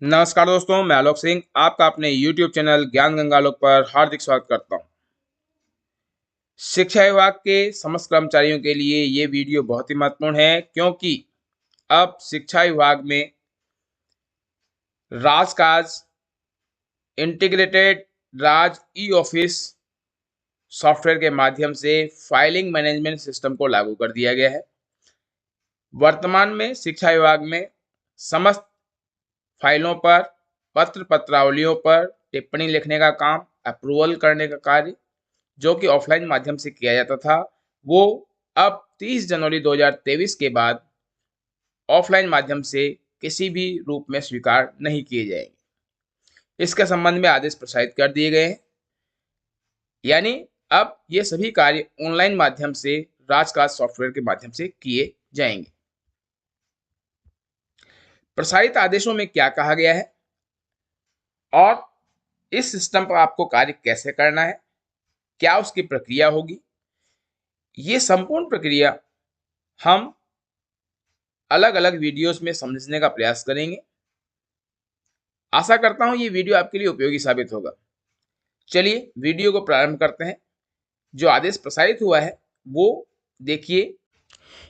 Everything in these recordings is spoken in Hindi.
नमस्कार दोस्तों, मैं आलोक सिंह आपका अपने YouTube चैनल ज्ञान गंगालोक पर हार्दिक स्वागत करता हूं। शिक्षा विभाग के समस्त कर्मचारियों के लिए ये वीडियो बहुत ही महत्वपूर्ण है क्योंकि अब शिक्षा विभाग में राजकाज इंटीग्रेटेड राज ई ऑफिस सॉफ्टवेयर के माध्यम से फाइलिंग मैनेजमेंट सिस्टम को लागू कर दिया गया है। वर्तमान में शिक्षा विभाग में समस्त फाइलों पर, पत्र पत्रावलियों पर टिप्पणी लिखने का काम, अप्रूवल करने का कार्य जो कि ऑफलाइन माध्यम से किया जाता था, वो अब 30 जनवरी 2023 के बाद ऑफलाइन माध्यम से किसी भी रूप में स्वीकार नहीं किए जाएंगे। इसके संबंध में आदेश प्रसारित कर दिए गए हैं। यानी अब ये सभी कार्य ऑनलाइन माध्यम से राजकाज सॉफ्टवेयर के माध्यम से किए जाएंगे। प्रसारित आदेशों में क्या कहा गया है और इस सिस्टम पर आपको कार्य कैसे करना है, क्या उसकी प्रक्रिया होगी, ये संपूर्ण प्रक्रिया हम अलग अलग वीडियोस में समझने का प्रयास करेंगे। आशा करता हूं ये वीडियो आपके लिए उपयोगी साबित होगा। चलिए वीडियो को प्रारंभ करते हैं। जो आदेश प्रसारित हुआ है वो देखिए,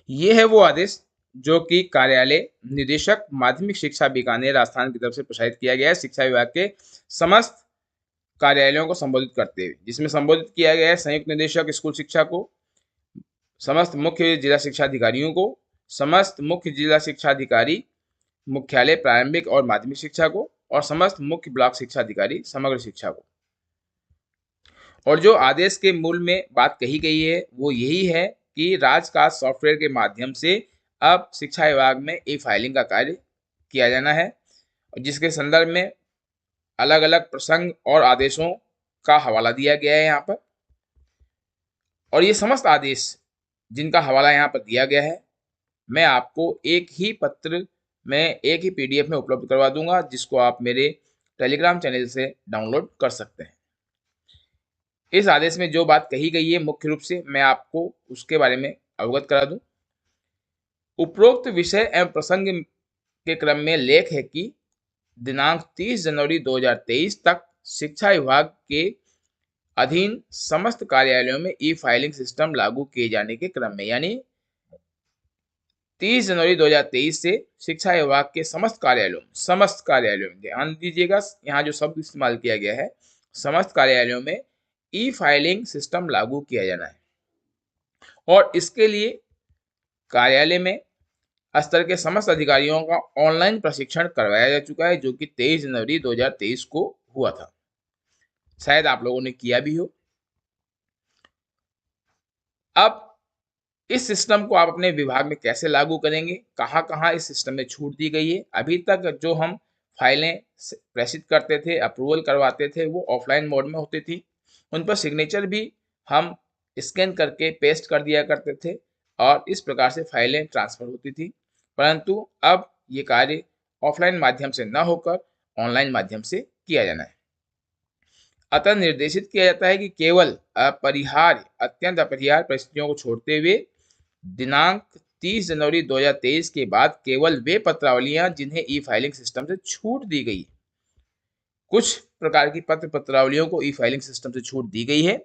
ये है वो आदेश जो कि कार्यालय निदेशक माध्यमिक शिक्षा बीकानेर राजस्थान की तरफ से प्रसारित किया गया है शिक्षा विभाग के समस्त कार्यालयों को संबोधित करते हुए, जिसमें संबोधित किया गया है संयुक्त निदेशक स्कूल शिक्षा को, समस्त मुख्य जिला शिक्षा अधिकारियों को, समस्त मुख्य जिला शिक्षा अधिकारी मुख्यालय प्रारंभिक और माध्यमिक शिक्षा को, और समस्त मुख्य ब्लॉक शिक्षा अधिकारी समग्र शिक्षा को। और जो आदेश के मूल में बात कही गई है वो यही है कि राजकाज सॉफ्टवेयर के माध्यम से अब शिक्षा विभाग में ई फाइलिंग का कार्य किया जाना है, जिसके संदर्भ में अलग अलग प्रसंग और आदेशों का हवाला दिया गया है यहाँ पर। और ये समस्त आदेश जिनका हवाला यहाँ पर दिया गया है मैं आपको एक ही पत्र में, एक ही PDF में उपलब्ध करवा दूंगा, जिसको आप मेरे टेलीग्राम चैनल से डाउनलोड कर सकते हैं। इस आदेश में जो बात कही गई है मुख्य रूप से मैं आपको उसके बारे में अवगत करा दूं। उपरोक्त विषय एवं प्रसंग के क्रम में लेख है कि दिनांक 30 जनवरी 2023 तक शिक्षा विभाग के अधीन समस्त कार्यालयों में ई फाइलिंग सिस्टम लागू किए जाने के क्रम में, यानी 30 जनवरी 2023 से शिक्षा विभाग के समस्त कार्यालयों में ध्यान दीजिएगा, यहाँ जो शब्द इस्तेमाल किया गया है, समस्त कार्यालयों में ई फाइलिंग सिस्टम लागू किया जाना है। और इसके लिए कार्यालय में स्तर के समस्त अधिकारियों का ऑनलाइन प्रशिक्षण करवाया जा चुका है, जो कि 23 जनवरी 2023 को हुआ था। शायद आप लोगों ने किया भी हो। अब इस सिस्टम को आप अपने विभाग में कैसे लागू करेंगे, कहाँ कहाँ इस सिस्टम में छूट दी गई है। अभी तक जो हम फाइलें प्रेषित करते थे, अप्रूवल करवाते थे, वो ऑफलाइन मोड में होती थी। उन पर सिग्नेचर भी हम स्कैन करके पेस्ट कर दिया करते थे और इस प्रकार से फाइलें ट्रांसफर होती थी। परंतु अब ये कार्य ऑफलाइन माध्यम से न होकर ऑनलाइन माध्यम से किया जाना है। अतः निर्देशित किया जाता है कि केवल अपरिहार्य, अत्यंत अपरिहार्य परिस्थितियों को छोड़ते हुए दिनांक 30 जनवरी 2023 के बाद केवल वे पत्रावलियां जिन्हें ई फाइलिंग सिस्टम से छूट दी गई, कुछ प्रकार की पत्र पत्रावलियों को ई फाइलिंग सिस्टम से छूट दी गई है,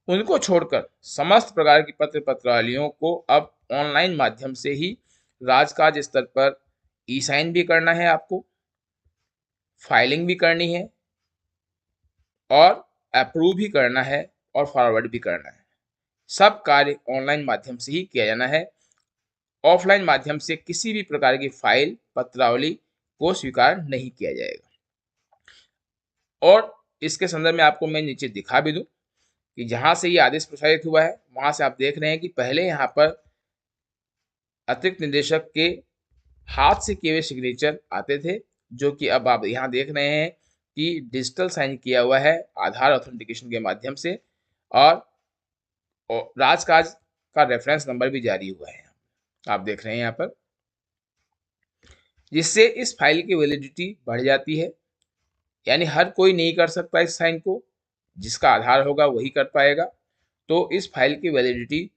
उनको छोड़कर समस्त प्रकार की पत्र पत्रावलियों को अब ऑनलाइन माध्यम से ही राजकाज स्तर पर ई साइन भी करना है, आपको फाइलिंग भी करनी है और अप्रूव भी करना है और फॉरवर्ड भी करना है। सब कार्य ऑनलाइन माध्यम से ही किया जाना है। ऑफलाइन माध्यम से किसी भी प्रकार की फाइल पत्रावली को स्वीकार नहीं किया जाएगा। और इसके संदर्भ में आपको मैं नीचे दिखा भी दूं कि जहां से ये आदेश प्रसारित हुआ है वहां से आप देख रहे हैं कि पहले यहाँ पर अतिरिक्त निदेशक के हाथ से किए हुए सिग्नेचर आते थे, जो कि अब आप यहाँ देख रहे हैं कि डिजिटल साइन किया हुआ है आधार ऑथेंटिकेशन के माध्यम से, और राजकाज का रेफरेंस नंबर भी जारी हुआ है, आप देख रहे हैं यहाँ पर, जिससे इस फाइल की वैलिडिटी बढ़ जाती है। यानी हर कोई नहीं कर सकता इस साइन को, जिसका आधार होगा वही कर पाएगा। तो इस फाइल की वैलिडिटी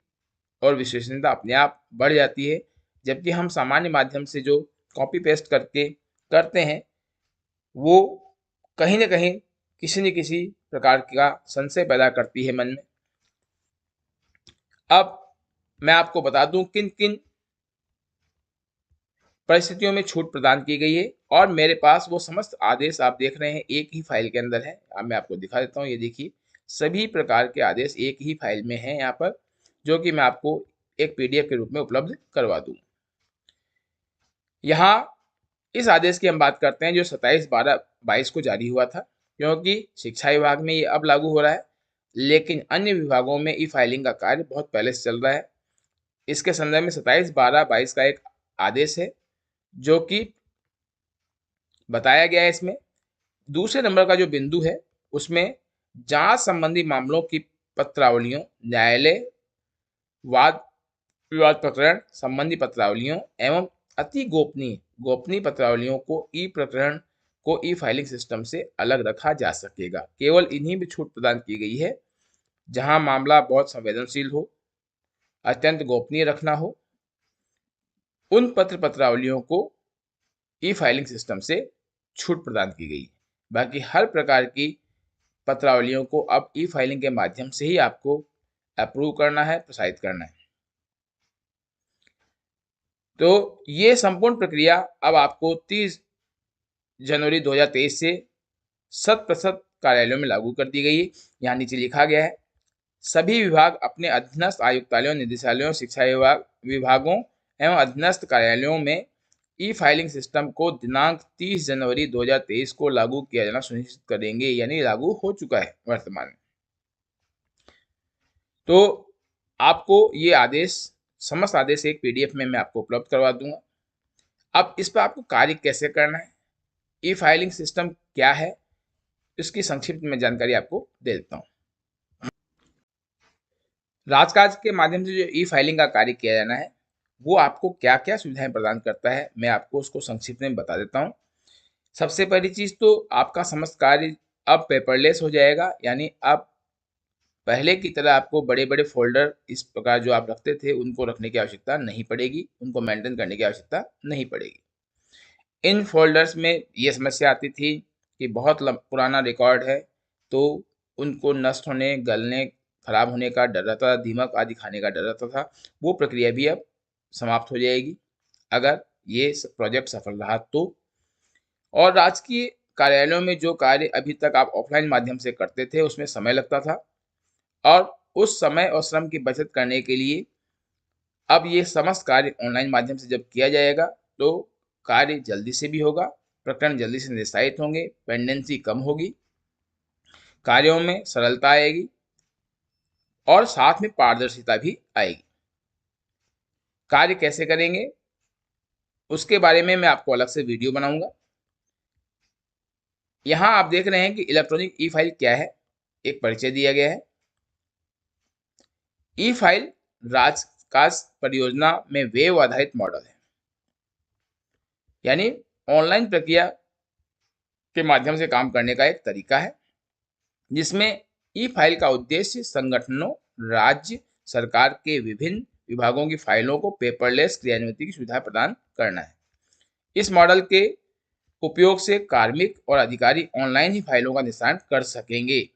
और विश्वसनीयता अपने आप बढ़ जाती है। जबकि हम सामान्य माध्यम से जो कॉपी पेस्ट करके करते हैं वो कहीं ना कहीं किसी न किसी प्रकार का संशय पैदा करती है मन में। अब मैं आपको बता दूं किन किन परिस्थितियों में छूट प्रदान की गई है, और मेरे पास वो समस्त आदेश आप देख रहे हैं एक ही फाइल के अंदर है। अब मैं आपको दिखा देता हूँ, ये देखिए सभी प्रकार के आदेश एक ही फाइल में हैं यहाँ पर, जो कि मैं आपको एक पीडीएफ के रूप में उपलब्ध करवा दूँ। यहाँ इस आदेश की हम बात करते हैं जो 27/12/22 को जारी हुआ था, क्योंकि शिक्षा विभाग में ये अब लागू हो रहा है, लेकिन अन्य विभागों में ई फाइलिंग का कार्य बहुत पहले से चल रहा है। इसके संदर्भ में 27/12/22 का एक आदेश है जो कि बताया गया है इसमें। दूसरे नंबर का जो बिंदु है उसमें जांच संबंधी मामलों की पत्रावलियों, न्यायालय वाद विवाद प्रकरण संबंधी पत्रावलियों एवं अति गोपनीय पत्रावलियों को ई प्रकरण को ई फाइलिंग सिस्टम से अलग रखा जा सकेगा। केवल इन्हीं में छूट प्रदान की गई है जहां मामला बहुत संवेदनशील हो, अत्यंत गोपनीय रखना हो, उन पत्रावलियों को ई फाइलिंग सिस्टम से छूट प्रदान की गई है। बाकी हर प्रकार की पत्रावलियों को अब ई फाइलिंग के माध्यम से ही आपको अप्रूव करना है, प्रसारित करना है। तो ये संपूर्ण प्रक्रिया अब आपको 30 जनवरी 2023 से 100% कार्यालयों में लागू कर दी गई है। यहाँ नीचे लिखा गया है, सभी विभाग अपने अधीनस्थ आयुक्तालयों, निदेशालयों, शिक्षा विभागों एवं अधीनस्थ कार्यालयों में ई फाइलिंग सिस्टम को दिनांक 30 जनवरी 2023 को लागू किया जाना सुनिश्चित करेंगे, यानी लागू हो चुका है वर्तमान में। तो आपको ये आदेश, समस्त आदेश एक पीडीएफ में मैं आपको उपलब्ध करवा दूंगा। अब इस पर आपको कार्य कैसे करना है, ई फाइलिंग सिस्टम क्या है, इसकी संक्षिप्त में जानकारी आपको दे देता हूँ। राजकाज के माध्यम से जो ई फाइलिंग का कार्य किया जाना है वो आपको क्या क्या सुविधाएं प्रदान करता है, मैं आपको उसको संक्षिप्त में बता देता हूँ। सबसे पहली चीज तो आपका समस्त कार्य अब पेपरलेस हो जाएगा, यानी अब पहले की तरह आपको बड़े बड़े फोल्डर इस प्रकार जो आप रखते थे उनको रखने की आवश्यकता नहीं पड़ेगी, उनको मेंटेन करने की आवश्यकता नहीं पड़ेगी। इन फोल्डर्स में ये समस्या आती थी कि बहुत पुराना रिकॉर्ड है तो उनको नष्ट होने, गलने, खराब होने का डर रहता था, दीमक आदि खाने का डर रहता था। वो प्रक्रिया भी अब समाप्त हो जाएगी अगर ये प्रोजेक्ट सफल रहा तो। और राजकीय कार्यालयों में जो कार्य अभी तक आप ऑफलाइन माध्यम से करते थे उसमें समय लगता था, और उस समय और श्रम की बचत करने के लिए अब ये समस्त कार्य ऑनलाइन माध्यम से जब किया जाएगा तो कार्य जल्दी से भी होगा, प्रकरण जल्दी से निस्तारित होंगे, पेंडेंसी कम होगी, कार्यों में सरलता आएगी और साथ में पारदर्शिता भी आएगी। कार्य कैसे करेंगे उसके बारे में मैं आपको अलग से वीडियो बनाऊंगा। यहाँ आप देख रहे हैं कि इलेक्ट्रॉनिक ई फाइल क्या है, एक परिचय दिया गया है। ई फाइल राजकाज परियोजना में वेब आधारित मॉडल है, यानी ऑनलाइन प्रक्रिया के माध्यम से काम करने का एक तरीका है, जिसमें ई फाइल का उद्देश्य संगठनों, राज्य सरकार के विभिन्न विभागों की फाइलों को पेपरलेस क्रियान्विति की सुविधा प्रदान करना है। इस मॉडल के उपयोग से कार्मिक और अधिकारी ऑनलाइन ही फाइलों का निस्तारण कर सकेंगे।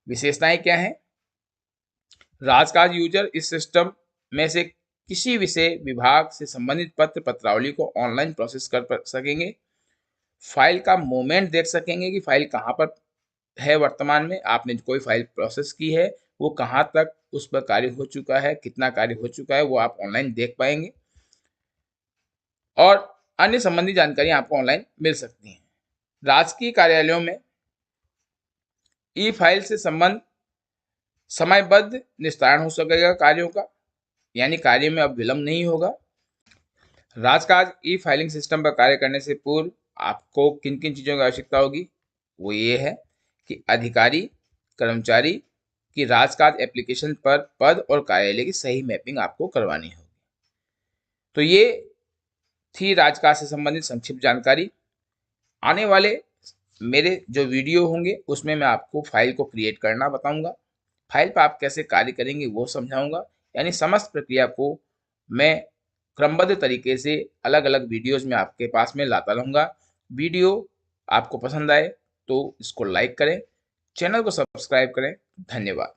विशेषताएं क्या हैं? राजकाज यूजर इस सिस्टम में से किसी विषय विभाग से संबंधित पत्रावली को ऑनलाइन प्रोसेस कर सकेंगे, फाइल का मूवमेंट देख सकेंगे कि फाइल कहाँ पर है, वर्तमान में आपने कोई फाइल प्रोसेस की है वो कहाँ तक उस पर कार्य हो चुका है, कितना कार्य हो चुका है वो आप ऑनलाइन देख पाएंगे, और अन्य संबंधी जानकारी आपको ऑनलाइन मिल सकती है। राजकीय कार्यालयों में ई फाइल से संबंध समयबद्ध निस्तारण हो सकेगा कार्यों का, यानी कार्य में अब विलंब नहीं होगा। राजकाज ई फाइलिंग सिस्टम पर कार्य करने से पूर्व आपको किन किन चीज़ों की आवश्यकता होगी, वो ये है कि अधिकारी कर्मचारी की राजकाज एप्लीकेशन पर पद और कार्यालय की सही मैपिंग आपको करवानी होगी। तो ये थी राजकाज से संबंधित संक्षिप्त जानकारी। आने वाले मेरे जो वीडियो होंगे उसमें मैं आपको फाइल को क्रिएट करना बताऊंगा, फाइल पर आप कैसे कार्य करेंगे वो समझाऊंगा, यानी समस्त प्रक्रिया को मैं क्रमबद्ध तरीके से अलग अलग वीडियोज में आपके पास में लाता रहूँगा। वीडियो आपको पसंद आए तो इसको लाइक करें, चैनल को सब्सक्राइब करें। धन्यवाद।